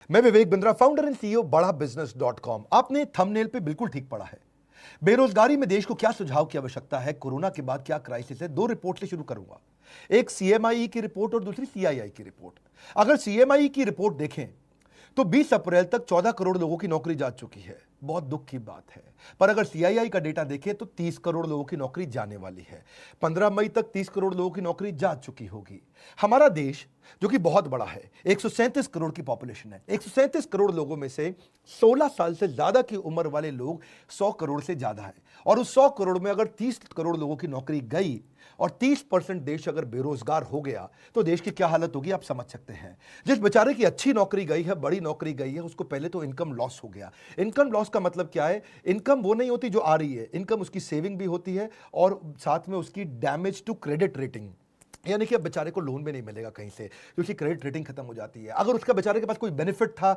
मैं Vivek Bindra, founder and CEO बड़ा business .com। आपने थंबनेल पे बिल्कुल ठीक पढ़ा है। बेरोजगारी में देश को क्या सुझाव की आवश्यकता है, कोरोना के बाद क्या क्राइसिस है। दो रिपोर्ट से शुरू करूंगा, एक सीएमआई की रिपोर्ट और दूसरी सीआईआई की रिपोर्ट। अगर सीएमआई की रिपोर्ट देखें तो 20 अप्रैल तक 14 करोड़ लोगों की नौकरी जा चुकी है, बहुत दुख की बात है। पर अगर सीआईआई का डेटा देखें तो 30 करोड़ लोगों की नौकरी जाने वाली है। 15 मई तक 30 करोड़ लोगों की नौकरी जा चुकी होगी। हमारा देश जो कि बहुत बड़ा है, 137 करोड़ की पॉपुलेशन है। 137 करोड़ लोगों में से 16 साल से ज्यादा की उम्र वाले लोग 100 करोड़ से ज्यादा है। और उस 100 करोड़ में अगर 30 करोड़ लोगों की नौकरी गई और 30% देश अगर बेरोजगार हो गया तो देश की क्या हालत होगी आप समझ सकते हैं। जिस बेचारे की अच्छी नौकरी गई है, बड़ी नौकरी गई है, उसको पहले तो इनकम लॉस हो गया। इनकम लॉस का मतलब क्या है? इनकम वो नहीं होती जो आ रही है, इनकम उसकी सेविंग भी होती है और साथ में उसकी डैमेज टू क्रेडिट रेटिंग, यानी कि अब बेचारे को लोन भी नहीं मिलेगा कहीं से, क्योंकि क्रेडिट रेटिंग खत्म हो जाती है। अगर उसका बेचारे के पास कोई बेनिफिट था,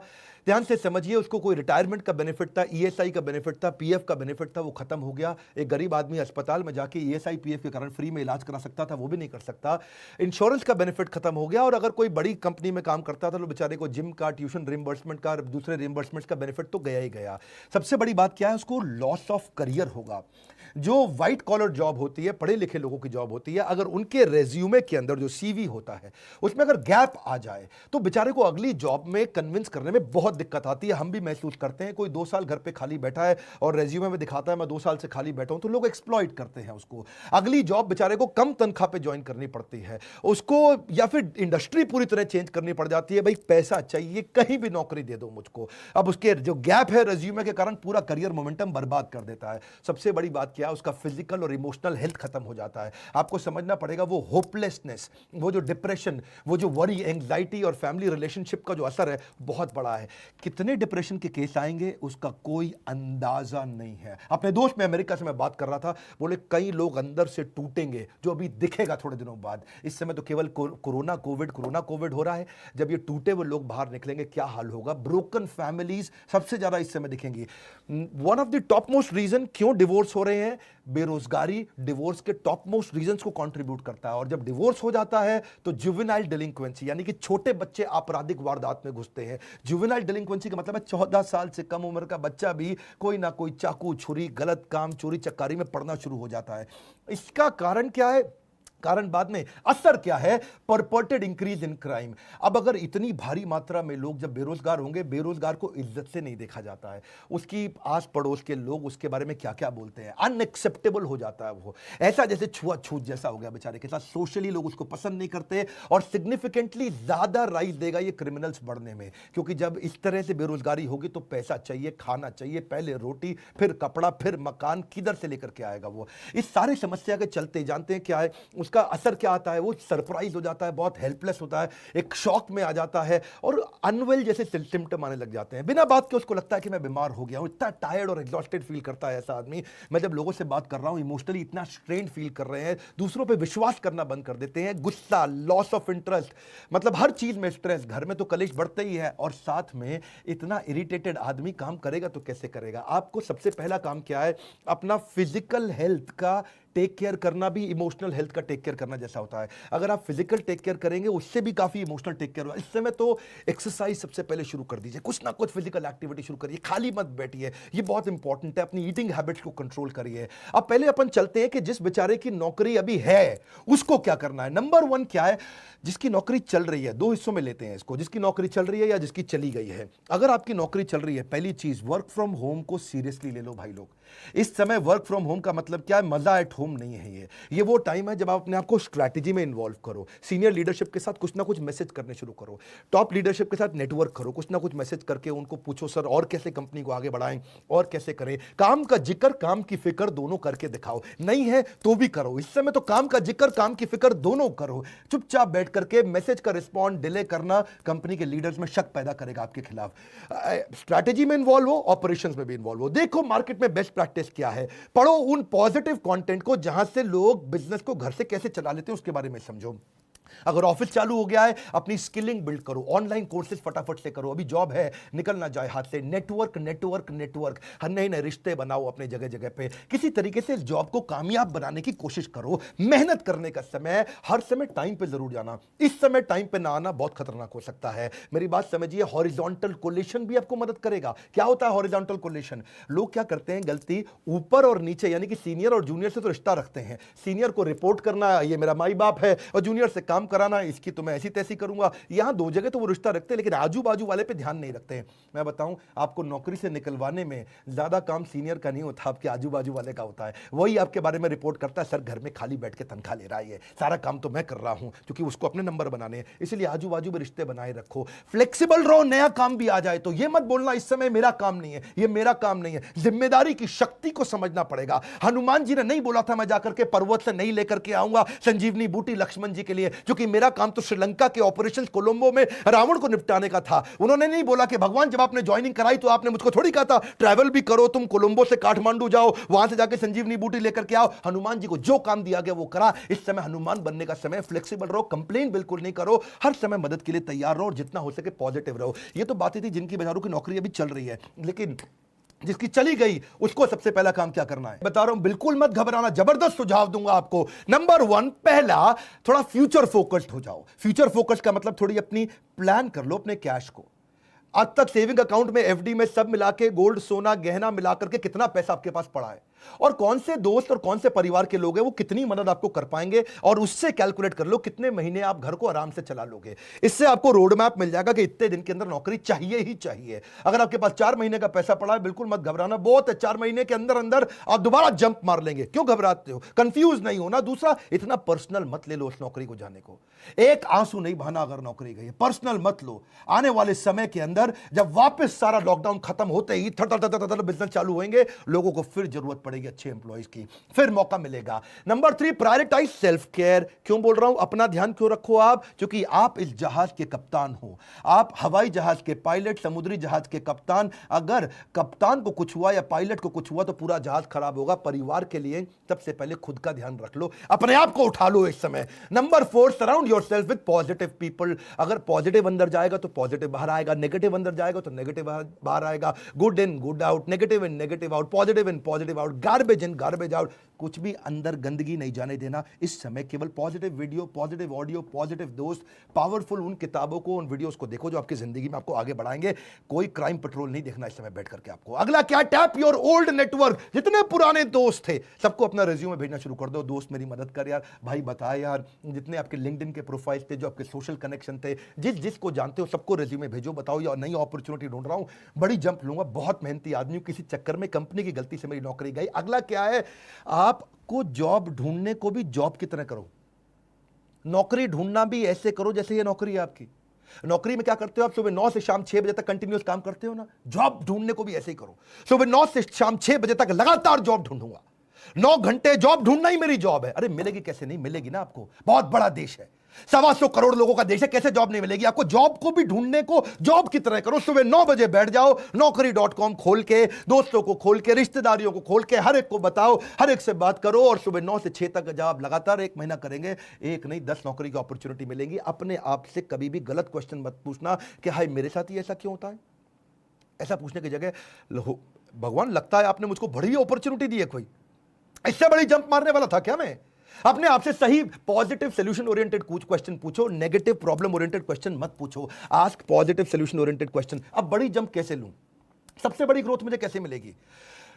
ध्यान से समझिए, उसको कोई रिटायरमेंट का बेनिफिट था, ईएसआई का बेनिफिट था, पीएफ का बेनिफिट था, वो खत्म हो गया। एक गरीब आदमी अस्पताल में जाके ईएसआई पीएफ के कारण फ्री में इलाज करा सकता था, वो भी नहीं कर सकता। इंश्योरेंस का बेनिफिट खत्म हो गया। और अगर कोई बड़ी कंपनी में काम करता था तो बेचारे को जिम का, ट्यूशन रिम्बर्समेंट का, दूसरे रिम्बर्समेंट का बेनिफिट तो गया ही गया। सबसे बड़ी बात क्या है? उसको लॉस ऑफ करियर होगा। जो व्हाइट कॉलर जॉब होती है, पढ़े लिखे लोगों की जॉब होती है, अगर उनके रेज्यूमे के अंदर जो सीवी होता है उसमें अगर गैप आ जाए तो बेचारे को अगली जॉब में कन्विंस करने में बहुत दिक्कत आती है। हम भी महसूस करते हैं। कोई 2 साल घर पे खाली बैठा है और रेज्यूमे में दिखाता है मैं 2 साल से खाली बैठा हूं, तो लोग एक्सप्लॉइट करते हैं उसको। अगली जॉब बेचारे को कम तनख्वाह पे ज्वाइन करनी पड़ती है उसको, या फिर इंडस्ट्री पूरी तरह चेंज करनी पड़ जाती है। भाई पैसा चाहिए, कहीं भी नौकरी दे दो मुझको। अब उसके जो गैप है रेज्यूमे के कारण पूरा करियर मोमेंटम बर्बाद कर देता है। सबसे बड़ी बात क्या है? उसका फिजिकल और इमोशनल हेल्थ खत्म हो जाता है। आपको समझना पड़ेगा, वो होपलेसनेस, वो जो डिप्रेशन, वो जो वरी, एंग्जाइटी और फैमिली रिलेशनशिप का जो असर है बहुत बड़ा है। कितने डिप्रेशन के केस आएंगे उसका कोई अंदाजा नहीं है। अपने दोस्त में अमेरिका से मैं बात कर रहा था, बोले कई लोग अंदर से टूटेंगे जो अभी दिखेगा थोड़े दिनों बाद। इस समय तो केवल कोरोना कोविड हो रहा है। जब ये टूटे हुए लोग बाहर निकलेंगे क्या हाल होगा? ब्रोकन फैमिलीज सबसे ज्यादा इस समय दिखेंगी। One of the top most reason क्यों डिवोर्स हो रहे हैं, बेरोजगारी डिवोर्स के टॉप मोस्ट रीजंस को कंट्रीब्यूट करता है। और जब डिवोर्स हो जाता है तो जुवेनाइल डिलिंक्वेंसी, यानी कि छोटे बच्चे आपराधिक वारदात में घुसते हैं। जुवेनाइल डिलिंक्वेंसी का मतलब है 14 साल से कम उम्र का बच्चा भी कोई ना कोई चाकू, छुरी, गलत काम, चोरी चक्कारी में पड़ना शुरू हो जाता है। इसका कारण क्या है? कारण बाद में, असर क्या है? परपर्टेड इंक्रीज इन क्राइम। अब अगर इतनी भारी मात्रा में लोग जब बेरोजगार होंगे, बेरोजगार को इज्जत से नहीं देखा जाता है। उसकी आस पड़ोस के लोग उसके बारे में क्या क्या बोलते हैं, अनएक्सेप्टेबल हो जाता है। वो ऐसा जैसे छुआछूत जैसा हो गया बेचारे के साथ। सोशली लोग उसको पसंद नहीं करते और सिग्निफिकेंटली ज्यादा राइज देगा ये क्रिमिनल्स बढ़ने में। क्योंकि जब इस तरह से बेरोजगारी होगी तो पैसा चाहिए, खाना चाहिए, पहले रोटी, फिर कपड़ा, फिर मकान, किधर से लेकर के आएगा वो? इस सारी समस्या के चलते जानते हैं क्या है उसका असर क्या आता है? वो सरप्राइज हो जाता है, बहुत हेल्पलेस होता है, एक शॉक में आ जाता है और अनवेल जैसे सिम्टम आने लग जाते हैं। बिना बात के उसको लगता है कि मैं बीमार हो गया हूं। इतना टायर्ड और एग्जॉस्टेड फील करता है ऐसा आदमी। मैं जब लोगों से बात कर रहा हूं, इमोशनली इतना स्ट्रेन फील कर रहे हैं, दूसरों पे विश्वास करना बंद कर देते हैं, गुस्सा, लॉस ऑफ इंटरेस्ट, मतलब हर चीज में स्ट्रेस, घर में तो कलेश बढ़ते ही है। और साथ में इतना इरिटेटेड आदमी काम करेगा तो कैसे करेगा? आपको सबसे पहला काम क्या है? अपना फिजिकल हेल्थ का टेक केयर करना भी इमोशनल हेल्थ का टेक केयर करना जैसा होता है। अगर आप फिजिकल टेक केयर करेंगे उससे भी काफी इमोशनल टेक केयर होगा। इस समय तो एक्सरसाइज सबसे पहले शुरू कर दीजिए, कुछ ना कुछ फिजिकल एक्टिविटी शुरू करिए, खाली मत बैठिए, ये बहुत इंपॉर्टेंट है। अपनी ईटिंग हैबिट्स को कंट्रोल करिए। अब पहले अपन चलते हैं कि जिस बेचारे की नौकरी अभी है उसको क्या करना है। नंबर 1 क्या है? जिसकी नौकरी चल रही है, 2 हिस्सों में लेते हैं इसको, जिसकी नौकरी चल रही है या जिसकी चली गई है। अगर आपकी नौकरी चल रही है, पहली चीज वर्क फ्रॉम होम को सीरियसली ले लो भाई लोग। इस समय वर्क फ्रॉम होम का मतलब क्या है? मजा एट होम नहीं है। ये वो टाइम है जब आप अपने आप को स्ट्रैटेजी में इन्वॉल्व करो, सीनियर लीडरशिप के साथ कुछ ना कुछ मैसेज करने शुरू करो, टॉप लीडरशिप के साथ नेटवर्क करो, कुछ ना कुछ मैसेज करके उनको पूछो सर और कैसे कंपनी को आगे बढ़ाएं और कैसे करें। काम का जिक्र, काम की फिक्र दोनों करके दिखाओ। नहीं है तो भी करो। इस समय तो काम का जिक्र, काम की फिक्र दोनों करो। चुपचाप बैठ करके मैसेज का रिस्पॉन्ड डिले करना कंपनी के लीडर्स में शक पैदा करेगा आपके खिलाफ। स्ट्रैटेजी में इन्वॉल्व हो, ऑपरेशंस में भी इन्वॉल्व हो। देखो मार्केट में बेस्ट प्रैक्टिस क्या है, पढ़ो उन पॉजिटिव कंटेंट को जहां से लोग बिजनेस को घर से कैसे चला लेते हैं उसके बारे में समझो। अगर ऑफिस चालू हो गया है, अपनी स्किलिंग बिल्ड करो, ऑनलाइन कोर्सेज फटाफट से करो, अभी जॉब है निकल ना जाए हाथ से। नेटवर्क नेटवर्क नेटवर्क, हर नए नए रिश्ते बनाओ अपने जगह जगह पे, किसी तरीके से इस जॉब को कामयाब बनाने की कोशिश करो। मेहनत करने का समय, हर समय टाइम पे जरूर जाना, इस समय टाइम पे ना आना बहुत खतरनाक हो सकता है। मेरी बात समझिए, हॉरिजॉन्टल कोलेशन भी आपको मदद करेगा। क्या होता है हॉरिजॉन्टल कोलेशन? लोग क्या करते हैं गलती, ऊपर और नीचे यानी कि सीनियर और जूनियर से तो रिश्ता रखते हैं। सीनियर को रिपोर्ट करना, ये मेरा माई बाप है, और जूनियर से काम कराना, इसकी तो मैं ऐसी तैसी करूंगा। यहां दो जगह तो वो रिश्ता रखते हैं, लेकिन आजू बाजू वाले पे ध्यान नहीं रखते हैं। मैं बताऊं, आपको नौकरी से निकलवाने में ज्यादा काम सीनियर का नहीं होता, आपके आजू बाजू वाले का होता है। वही आपके बारे में रिपोर्ट करता है, सर घर में खाली बैठ के तनख्वाह ले रहा है, सारा काम तो मैं कर रहा हूं, क्योंकि उसको अपने नंबर बनाने हैं। इसलिए आजू बाजू में रिश्ते बनाए रखो, फ्लेक्सिबल रहो। नया काम भी आ जाए तो ये मत बोलना इस समय मेरा काम नहीं है, ये मेरा काम नहीं है। जिम्मेदारी की शक्ति को समझना पड़ेगा। हनुमान जी ने नहीं बोला था मैं जाकर के पर्वत से नहीं लेकर के आऊंगा संजीवनी बूटी लक्ष्मण जी के लिए, क्योंकि मेरा काम तो श्रीलंका के ऑपरेशन कोलंबो में रावण को निपटाने का था। उन्होंने नहीं बोला कि भगवान जब आपने ज्वाइनिंग कराई तो आपने मुझको थोड़ी कहा था ट्रैवल भी करो, तुम कोलंबो से काठमांडू जाओ, वहां से जाके संजीवनी बूटी लेकर के आओ। हनुमान जी को जो काम दिया गया वो करा। इस समय हनुमान बनने का समय, फ्लेक्सिबल रहो, कंप्लेन बिल्कुल नहीं करो, हर समय मदद के लिए तैयार रहो और जितना हो सके पॉजिटिव रहो। ये तो बातें थी जिनकी बेचारों की नौकरी अभी चल रही है, लेकिन जिसकी चली गई उसको सबसे पहला काम क्या करना है बता रहा हूं। बिल्कुल मत घबराना, जबरदस्त सुझाव दूंगा आपको। नंबर 1, पहला, थोड़ा फ्यूचर फोकस्ड हो जाओ। फ्यूचर फोकस्ड का मतलब थोड़ी अपनी प्लान कर लो अपने कैश को। आज तक सेविंग अकाउंट में, एफडी में, सब मिला के, गोल्ड सोना गहना मिलाकर के कितना पैसा आपके पास पड़ा है, और कौन से दोस्त और कौन से परिवार के लोग हैं वो कितनी मदद आपको कर पाएंगे, और उससे कैलकुलेट कर लो कितने महीने आप घर को आराम से चला लोगे। इससे आपको रोड मैप मिल जाएगा कि इतने दिन के अंदर नौकरी चाहिए ही चाहिए। अगर आपके पास 4 महीने का पैसा पड़ा है, बिल्कुल मत घबराना, बहुत है, 4 महीने के अंदर अंदर आप दोबारा जंप मार लेंगे। क्यों घबराते हो? कंफ्यूज नहीं होना। दूसरा, इतना पर्सनल मत ले लो उस नौकरी को जाने को। एक आंसू नहीं बहाना अगर नौकरी गई, पर्सनल मत लो। आने वाले समय के अंदर जब वापस सारा लॉकडाउन खत्म होते ही बिजनेस चालू होंगे, लोगों को फिर जरूरत पड़ेगी अच्छे एम्प्लॉइज की, फिर मौका मिलेगा। Number 3, prioritise self care. क्यों बोल रहा हूं अपना ध्यान क्यों रखो आप? क्योंकि आप इस जहाज के कप्तान हो, आप हवाई जहाज के पायलट, समुद्री जहाज के कप्तान। अगर कप्तान को कुछ हुआ या पायलट को कुछ हुआ तो पूरा जहाज खराब होगा। परिवार के लिए सबसे पहले खुद का ध्यान रख लो, अपने आप को उठा लो इस समय। Number 4, surround yourself with positive people. अगर पॉजिटिव अंदर जाएगा तो पॉजिटिव बाहर आएगा, नेगेटिव अंदर जाएगा तो नेगेटिव बाहर आएगा। Good in good out, negative in negative out, positive in positive out, garbage in garbage out. कुछ भी अंदर गंदगी नहीं जाने देना इस समय। केवल positive video, positive audio, positive दोस्त, पावरफुल उन किताबों को, उन वीडियोस को देखो जो आपकी जिंदगी में आपको आगे बढ़ाएंगे। कोई क्राइम पेट्रोल नहीं देखना इस समय बैठ करके आपको। अगला क्या? Tap your old network. जितने पुराने दोस्त थे सबको अपना रिज्यूमे भेजना शुरू कर दो। दोस्त मेरी मदद कर यार, भाई बता यार, जितने आपके लिंक्डइन के प्रोफाइल थे, जो आपके सोशल कनेक्शन थे, जिसको जानते हो सबको रिज्यूमे भेजो। बताओ यार नई अपॉर्चुनिटी ढूंढ रहा हूं, बड़ी जंप लूंगा, बहुत मेहनती आदमी हूं, किसी चक्कर में कंपनी की गलती से मेरी नौकरी गई। अगला क्या है? आपको जॉब ढूंढने को भी जॉब की तरह करो। नौकरी ढूंढना भी ऐसे करो जैसे ये नौकरी है आपकी। नौकरी में क्या करते हो आप? सुबह 9 से शाम 6 बजे तक कंटिन्यूअस काम करते हो ना, जॉब ढूंढने को भी ऐसे ही करो। सुबह 9 से शाम 6 बजे तक लगातार जॉब ढूंढूंगा, 9 घंटे जॉब ढूंढना ही मेरी जॉब है। अरे मिलेगी कैसे? नहीं मिलेगी ना आपको, बहुत बड़ा देश है, 125 करोड़ लोगों का देश है, कैसे जॉब नहीं मिलेगी आपको? जॉब को भी ढूंढने को जॉब की तरह करो। सुबह 9 बजे बैठ जाओ, naukri.com खोल के, दोस्तों को खोल के, रिश्तेदारियों को खोल के, हर एक को बताओ, हर एक से बात करो, और सुबह 9 से 6 तक जब आप लगातार 1 महीना करेंगे, एक नहीं 10 नौकरी की अपॉर्चुनिटी मिलेगी। अपने आप से कभी भी गलत क्वेश्चन मत पूछना कि हाय मेरे साथ ही ऐसा क्यों होता है। ऐसा पूछने की जगह भगवान लगता है आपने मुझको बड़ी अपॉर्चुनिटी दी है, कोई इससे बड़ी जंप मारने वाला था क्या मैं? अपने आप से सही पॉजिटिव सोल्यूशन ओरिएंटेड कुछ क्वेश्चन पूछो, नेगेटिव प्रॉब्लम ओरिएंटेड क्वेश्चन मत पूछो। Ask positive solution oriented question. अब बड़ी जंप कैसे लूं? सबसे बड़ी ग्रोथ मुझे कैसे मिलेगी?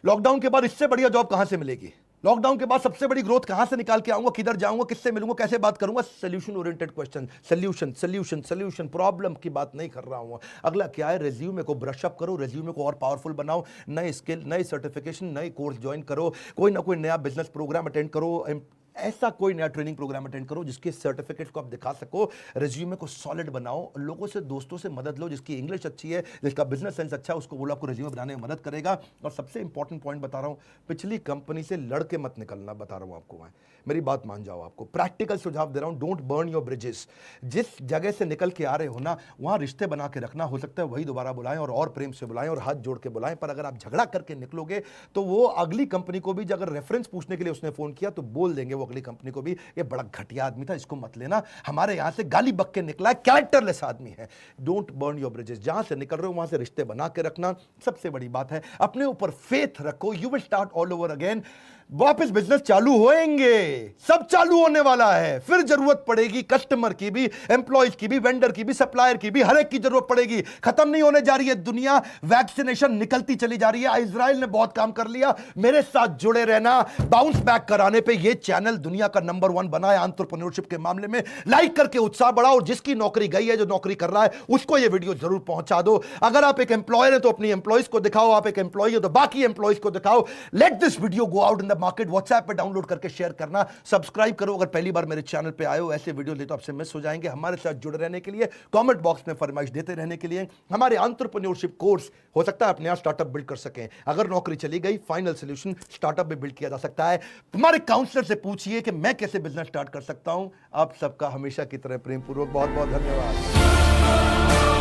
लॉकडाउन के बाद इससे बढ़िया जॉब कहां से मिलेगी? लॉकडाउन के बाद सबसे बड़ी ग्रोथ कहां से निकाल के आऊंगा? किधर जाऊंगा? किससे मिलूंगा? कैसे बात करूंगा? Solution oriented question, solution solution solution. Problem की बात नहीं कर रहा हूं। अगला क्या है? रिज्यूमे को ब्रश अप करो, रिज्यूमे को और पावरफुल बनाओ, नए स्किल, नए सर्टिफिकेशन, नए कोर्स ज्वाइन करो, कोई ना कोई नया बिजनेस प्रोग्राम अटेंड करो, ऐसा कोई नया ट्रेनिंग प्रोग्राम अटेंड करो जिसके सर्टिफिकेट को आप दिखा सको। रिज्यूमे को सॉलिड बनाओ, लोगों से, दोस्तों से मदद लो, जिसकी इंग्लिश अच्छी है, जिसका बिजनेस सेंस अच्छा है, उसको बोलो आपको रिज्यूमे बनाने में मदद करेगा। और सबसे इंपॉर्टेंट पॉइंट बता रहा हूं, पिछली कंपनी से लड़के मत निकलना, बता रहा हूं आपको मैं, मेरी बात मान जाओ। आपको प्रैक्टिकल सुझाव दे रहा हूं, डोंट बर्न योर ब्रिजेस। जिस जगह से निकल के आ रहे हो ना, वहां रिश्ते बना के रखना। हो सकता है वही दोबारा बुलाएं और प्रेम से बुलाएं और हाथ जोड़ के बुलाएं, पर अगर आप झगड़ा करके निकलोगे तो वो अगली कंपनी को भी अगर रेफरेंस पूछने के लिए उसने फोन किया तो बोल देंगे वो अगली कंपनी को भी, ये बड़ा घटिया आदमी था, इसको मत लेना, हमारे यहां से गाली बक के निकला है, कैरेक्टरलेस आदमी है। डोंट बर्न योर ब्रिजेस, जहां से निकल रहे हो वहां से रिश्ते बना के रखना सबसे बड़ी बात है। अपने ऊपर फेथ रखो, you will start all over again. वापस बिजनेस चालू होएंगे, सब चालू होने वाला है, फिर जरूरत पड़ेगी कस्टमर की भी, एम्प्लॉयज की भी, वेंडर की भी, सप्लायर की भी, हर एक की जरूरत पड़ेगी। खत्म नहीं होने जा रही है दुनिया, वैक्सीनेशन निकलती चली जा रही है। इजराइल ने बहुत काम कर लिया, मेरे साथ जुड़े रहना। बाउंस बैक कराने पे ये चैनल दुनिया का नंबर 1 बना है एंटरप्रेन्योरशिप के मामले में। लाइक करके उत्साह बढ़ाओ, और जिसकी नौकरी गई है, जो नौकरी कर रहा है, उसको ये वीडियो जरूर पहुंचा दो। अगर आप एक एम्प्लॉयर है तो अपनी एम्प्लॉयज को दिखाओ, आप एक एम्प्लॉय हो तो बाकी एम्प्लॉयज को दिखाओ। Let this video go out in the market. WhatsApp पे डाउनलोड करके शेयर करना, सब्सक्राइब करो अगर पहली बार मेरे चैनल पे आए हो। ऐसे वीडियो ले तो आपसे मिस हो जाएंगे। हमारे साथ जुड़े रहने के लिए, कमेंट बॉक्स में फरमाइश देते रहने के लिए, हमारे एंटरप्रेन्योरशिप कोर्स हो सकता है अपने यहां स्टार्टअप बिल्ड कर सकें। अगर नौकरी चली गई, फाइनल सोल्यूशन स्टार्टअप भी बिल्ड किया जा सकता है। हमारे काउंसलर से पूछिए कि मैं कैसे बिजनेस स्टार्ट कर सकता हूं। आप सबका हमेशा की तरह प्रेम पूर्वक बहुत बहुत धन्यवाद।